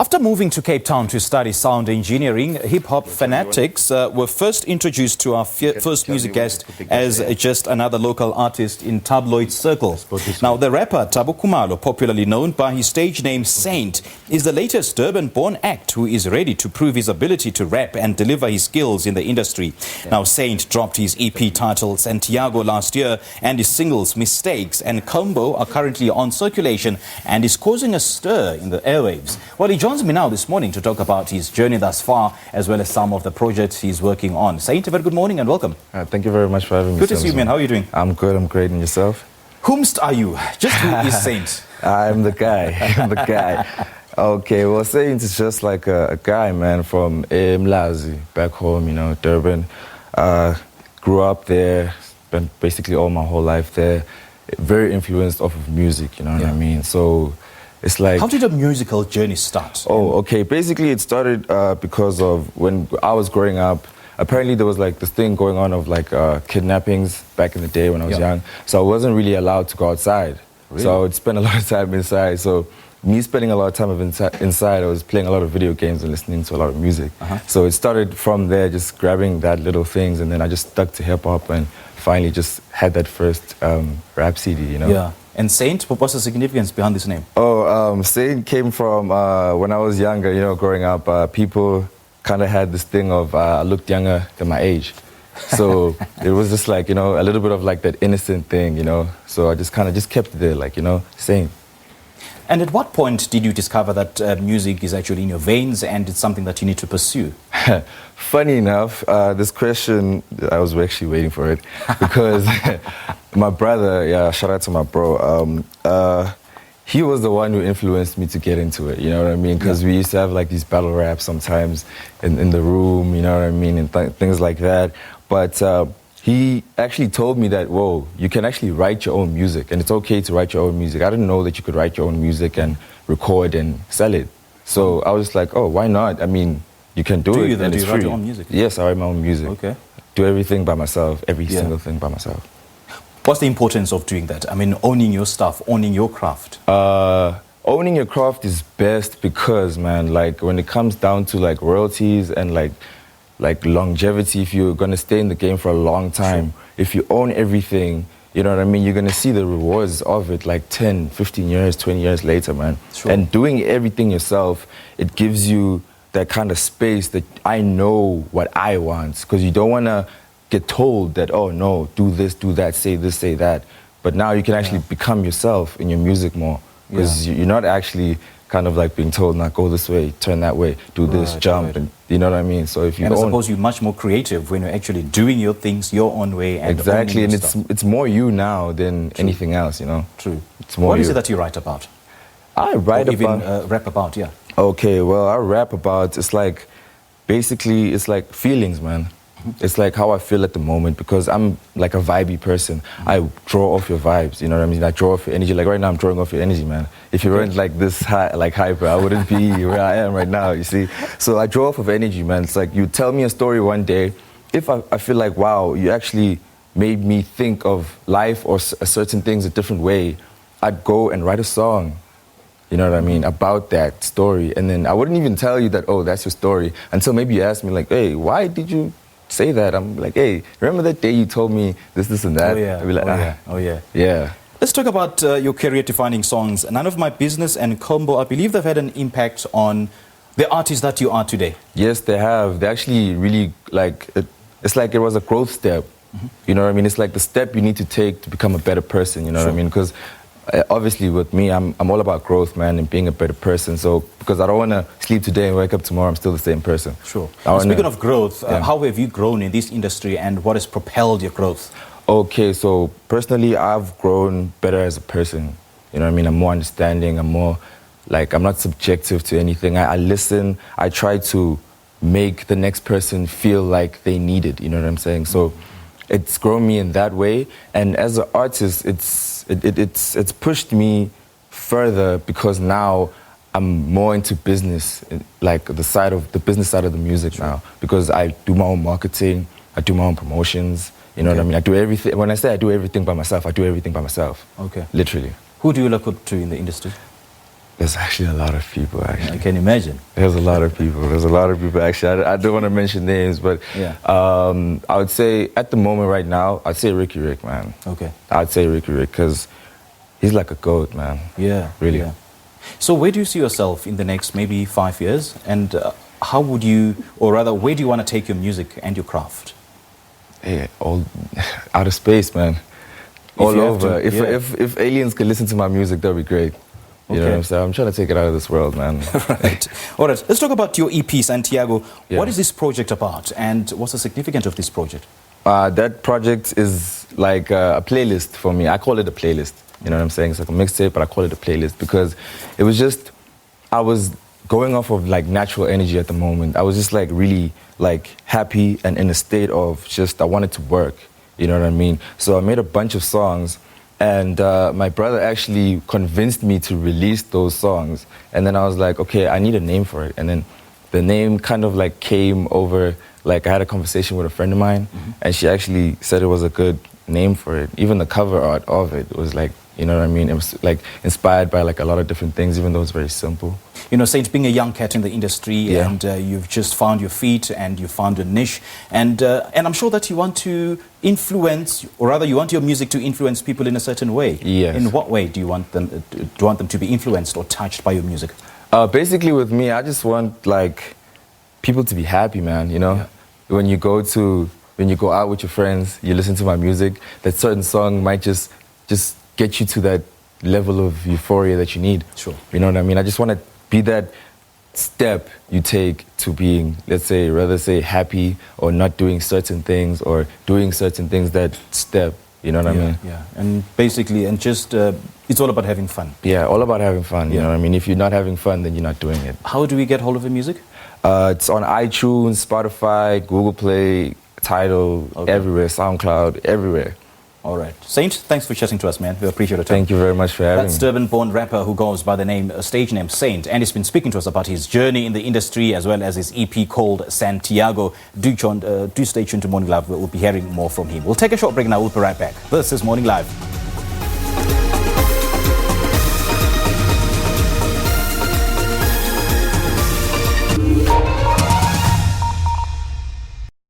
After moving to Cape Town to study sound engineering, hip-hop fanatics were first introduced to our first music guest as just another local artist in Tabloyd circles. Now, the rapper Thabo Khumalo, popularly known by his stage name Saint, is the latest Durban-born act who is ready to prove his ability to rap and deliver his skills in the industry. Now, Saint dropped his EP titled Santiago last year, and his singles Mistakes and Combo are currently on circulation and is causing a stir in the airwaves. Well, he joins me now this morning to talk about his journey thus far, as well as some of the projects he's working on. Saint, a very good morning and welcome. Thank you very much for having me. Good to see you, man. How are you doing? I'm good, I'm great. And yourself? Whomst are you? Just who is Saint? I'm the guy. I'm the guy. Okay, well, Saint is just like a guy, man, from Mlazi, back home, you know, Durban. Grew up there, spent basically all my whole life there. Very influenced off of music, you know what I mean? So it's like... How did the musical journey start? Oh, okay. Basically, it started because of when I was growing up. Apparently, there was like this thing going on of like kidnappings back in the day when I was young. So I wasn't really allowed to go outside. Really? So I would spend a lot of time inside. So me spending a lot of time inside, I was playing a lot of video games and listening to a lot of music. So it started from there, just grabbing that little things, and then I just stuck to hip-hop and finally just had that first rap CD, you know? Yeah. And Saint, what's the significance behind this name? Oh, Saint came from when I was younger, you know, growing up, people kind of had this thing of I looked younger than my age. So it was just like, you know, a little bit of like that innocent thing, you know. So I just kind of just kept it there, like, you know, Saint. And at what point did you discover that music is actually in your veins and it's something that you need to pursue? Funny enough, this question, I was actually waiting for it because my brother, shout out to my bro, he was the one who influenced me to get into it, you know what I mean? Because we used to have like these battle raps sometimes in the room, you know what I mean, and things like that. But he actually told me that, whoa, you can actually write your own music and it's okay to write your own music. I didn't know that you could write your own music and record and sell it. So I was like, oh, why not? I mean, you can do it and it's free. Do you write your own music? Yes, I write my own music. Okay. Do everything by myself, every single thing by myself. What's the importance of doing that? I mean, owning your stuff, owning your craft. Owning your craft is best because, man, like when it comes down to like royalties and like longevity, if you're going to stay in the game for a long time, if you own everything, you know what I mean, you're going to see the rewards of it like 10, 15 years, 20 years later, man. And doing everything yourself, it gives you that kind of space that I know what I want, because you don't want to get told that, oh no, do this, do that, say this, say that. But now you can actually become yourself in your music more, because you're not actually kind of like being told, now go this way, turn that way, do this, jump, and you know what I mean? So if you I suppose you're much more creative when you're actually doing your things your own way. And exactly, and it's more you now than anything else, you know? True. It's more What is it that you write about? I write or about... even rap about, Okay, well, I rap about, it's like, basically, it's like feelings, man. It's like how I feel at the moment, because I'm like a vibey person. I draw off your vibes, you know what I mean? I draw off your energy. Like right now, I'm drawing off your energy, man. If you weren't like this high, like hyper, I wouldn't be where I am right now, you see? So I draw off of energy, man. It's like you tell me a story one day. If I feel like, wow, you actually made me think of life or certain things a different way, I'd go and write a song, you know what I mean, about that story. And then I wouldn't even tell you that, oh, that's your story, until maybe you ask me like, hey, why did you say that? I'm like, hey, remember that day you told me this, this, and that? Oh, yeah. I'd be like, oh, yeah. Yeah. Let's talk about your career-defining songs. None of My Business and Combo, I believe they've had an impact on the artist that you are today. Yes, they have. They actually really, like, it's like it was a growth step. You know what I mean? It's like the step you need to take to become a better person, you know what I mean? Because obviously with me, I'm all about growth, man, and being a better person. So, because I don't want to sleep today and wake up tomorrow, I'm still the same person. Sure. Speaking of growth, how have you grown in this industry and what has propelled your growth? Okay, so personally, I've grown better as a person. You know what I mean? I'm more understanding, I'm more, like, I'm not subjective to anything. I listen, I try to make the next person feel like they need it, you know what I'm saying? So it's grown me in that way. And as an artist, it's pushed me further, because now I'm more into business, like the business side of the music now, because I do my own marketing, I do my own promotions, you know what I mean? I do everything. When I say I do everything by myself, I do everything by myself. Okay. Literally. Who do you look up to in the industry? There's actually a lot of people, actually. I can imagine. There's a lot of people. There's a lot of people, actually. I don't want to mention names, but Yeah. I would say at the moment right now, I'd say Ricky Rick, man. Okay. I'd say Ricky Rick because he's like a goat, man. Yeah. Really. Yeah. So where do you see yourself in the next maybe 5 years? And how would you, or rather, where do you want to take your music and your craft? Hey, all outer space, man. All you have over. to, If aliens could listen to my music, that'd be great. You know what I'm saying? I'm trying to take it out of this world, man. Right. All right. Let's talk about your EP, Santiago. Yeah. What is this project about, and what's the significance of this project? That project is like a playlist for me. I call it a playlist. You know what I'm saying? It's like a mixtape, but I call it a playlist because it was just, I was going off of like natural energy at the moment. I was just like really like happy and in a state of just, I wanted to work. You know what I mean? So I made a bunch of songs. And my brother actually convinced me to release those songs. And then I was like, okay, I need a name for it. And then the name kind of like came over, like I had a conversation with a friend of mine, and she actually said it was a good name for it. Even the cover art of it was like, you know what I mean? It was like inspired by like a lot of different things, even though it's very simple. You know, Saint, being a young cat in the industry, and you've just found your feet and you found your niche, and I'm sure that you want to influence, or rather, you want your music to influence people in a certain way. Yes. In what way do you want them to be influenced or touched by your music? Basically, with me, I just want like people to be happy, man. You know, when you go out with your friends, you listen to my music. That certain song might just get you to that level of euphoria that you need. Sure. You know what I mean? I just want to be that step you take to being, let's say, rather say happy or not doing certain things or doing certain things, that step. You know what I mean? Yeah. And basically, and just, it's all about having fun. Yeah, all about having fun. You know what I mean? If you're not having fun, then you're not doing it. How do we get hold of the music? It's on iTunes, Spotify, Google Play, Tidal, everywhere, SoundCloud, everywhere. All right. Saint, thanks for chatting to us, man. We appreciate your time. Thank you very much for having me. That's Durban-born rapper who goes by the stage name Saint, and he's been speaking to us about his journey in the industry as well as his EP called Santiago. Do stay tuned to Morning Live. We'll be hearing more from him. We'll take a short break now. We'll be right back. This is Morning Live.